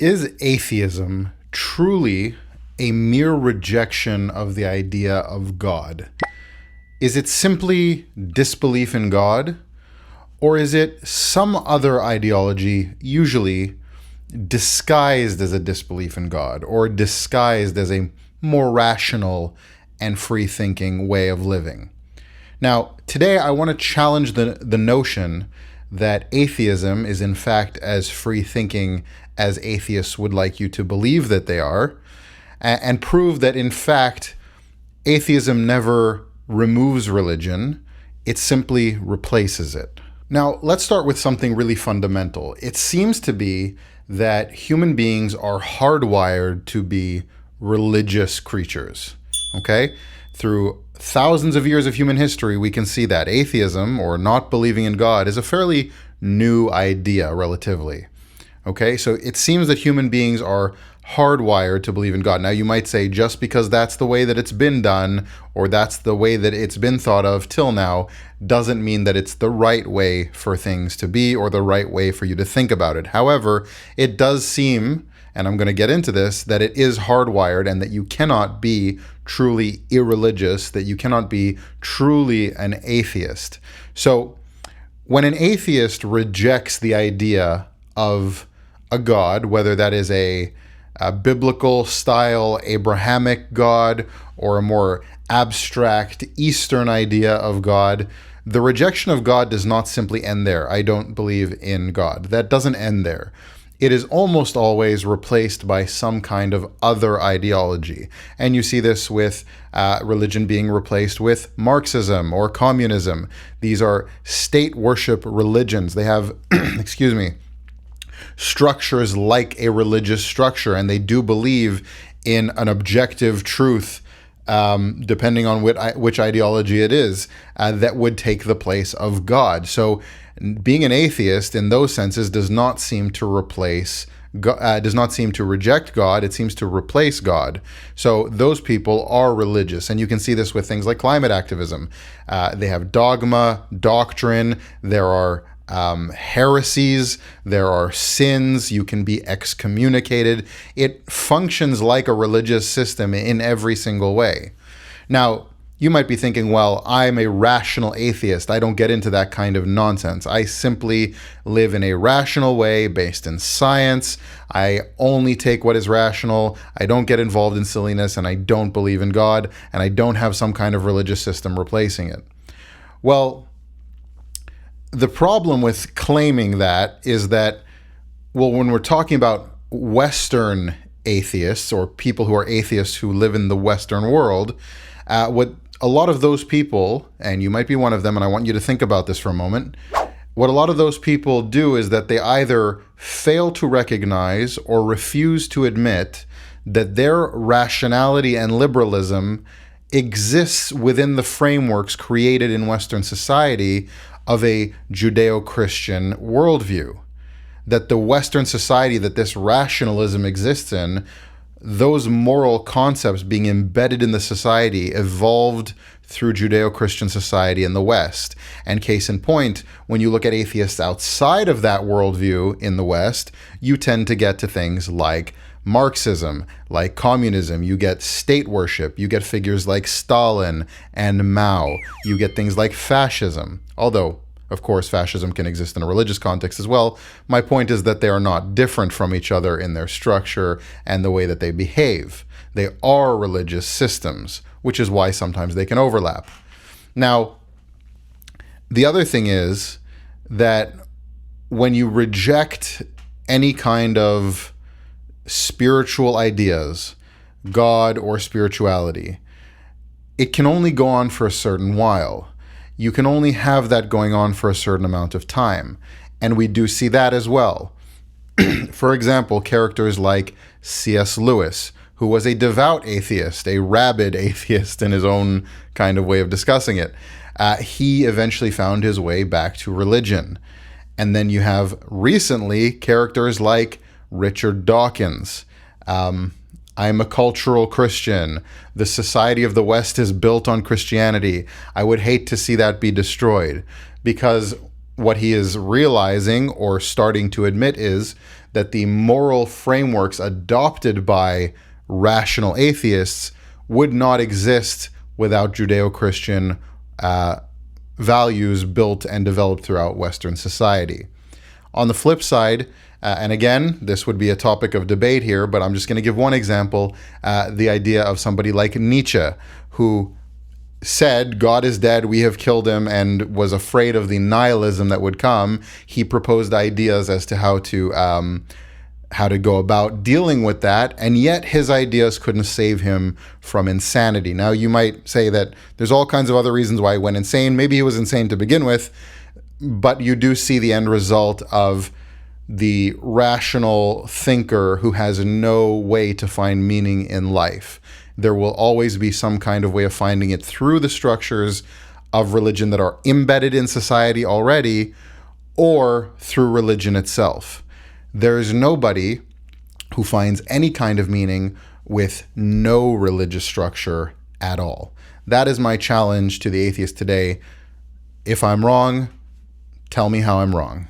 Is atheism truly a mere rejection of the idea of God? Is it simply disbelief in God? Or is it some other ideology, usually disguised as a disbelief in God, or disguised as a more rational and free-thinking way of living? Now, today I want to challenge the notion that atheism is in fact as free-thinking as atheists would like you to believe that they are, and prove that in fact atheism never removes religion, it simply replaces it. Now, let's start with something really fundamental. It seems to be that human beings are hardwired to be religious creatures, okay? Through thousands of years of human history, we can see that atheism, or not believing in God, is a fairly new idea relatively. Okay, so it seems that human beings are hardwired to believe in God. Now, you might say just because that's the way that it's been done, or that's the way that it's been thought of till now, doesn't mean that it's the right way for things to be or the right way for you to think about it. However, it does seem, and I'm going to get into this, that it is hardwired and that you cannot be truly irreligious, that you cannot be truly an atheist. So when an atheist rejects the idea of a God, whether that is a biblical style Abrahamic God or a more abstract Eastern idea of God, the rejection of God does not simply end there. I don't believe in God. That doesn't end there. It is almost always replaced by some kind of other ideology. And you see this with religion being replaced with Marxism or communism. These are state worship religions. They have, excuse me, structures like a religious structure, and they do believe in an objective truth, depending on which ideology it is, that would take the place of God. So being an atheist in those senses does not seem to replace does not seem to reject God, it seems to replace God. So those people are religious, and you can see this with things like climate activism. They have dogma, doctrine, there are heresies, there are sins, you can be excommunicated. It functions like a religious system in every single way. Now, you might be thinking, well, I'm a rational atheist. I don't get into that kind of nonsense. I simply live in a rational way based in science. I only take what is rational. I don't get involved in silliness, and I don't believe in God, and I don't have some kind of religious system replacing it. Well, the problem with claiming that is that, well, when we're talking about Western atheists or people who are atheists who live in the Western world, what a lot of those people, and you might be one of them, and I want you to think about this for a moment, what a lot of those people do is that they either fail to recognize or refuse to admit that their rationality and liberalism exists within the frameworks created in Western society of a Judeo-Christian worldview. That the Western society that this rationalism exists in, those moral concepts being embedded in the society evolved through Judeo-Christian society in the West. And case in point, when you look at atheists outside of that worldview in the West, you tend to get to things like Marxism, like communism. You get state worship. You get figures like Stalin and Mao. You get things like fascism. Although, of course, fascism can exist in a religious context as well. My point is that they are not different from each other in their structure and the way that they behave. They are religious systems, which is why sometimes they can overlap. Now, the other thing is that when you reject any kind of spiritual ideas, God or spirituality, it can only go on for a certain while. You can only have that going on for a certain amount of time. And we do see that as well. For example, characters like C.S. Lewis, who was a devout atheist, a rabid atheist in his own kind of way of discussing it. He eventually found his way back to religion. And then you have recently characters like Richard Dawkins. I'm a cultural Christian. The society of the West is built on Christianity. I would hate to see that be destroyed, because what he is realizing or starting to admit is that the moral frameworks adopted by rational atheists would not exist without Judeo-Christian values built and developed throughout Western society. On the flip side, and again, this would be a topic of debate here, but I'm just going to give one example, the idea of somebody like Nietzsche, who said, God is dead, we have killed him, and was afraid of the nihilism that would come. He proposed ideas as to how to go about dealing with that, and yet his ideas couldn't save him from insanity. Now, you might say that there's all kinds of other reasons why he went insane. Maybe he was insane to begin with, but you do see the end result of the rational thinker who has no way to find meaning in life. There will always be some kind of way of finding it through the structures of religion that are embedded in society already, or through religion itself. There is nobody who finds any kind of meaning with no religious structure at all. That is my challenge to the atheist today. If I'm wrong, tell me how I'm wrong.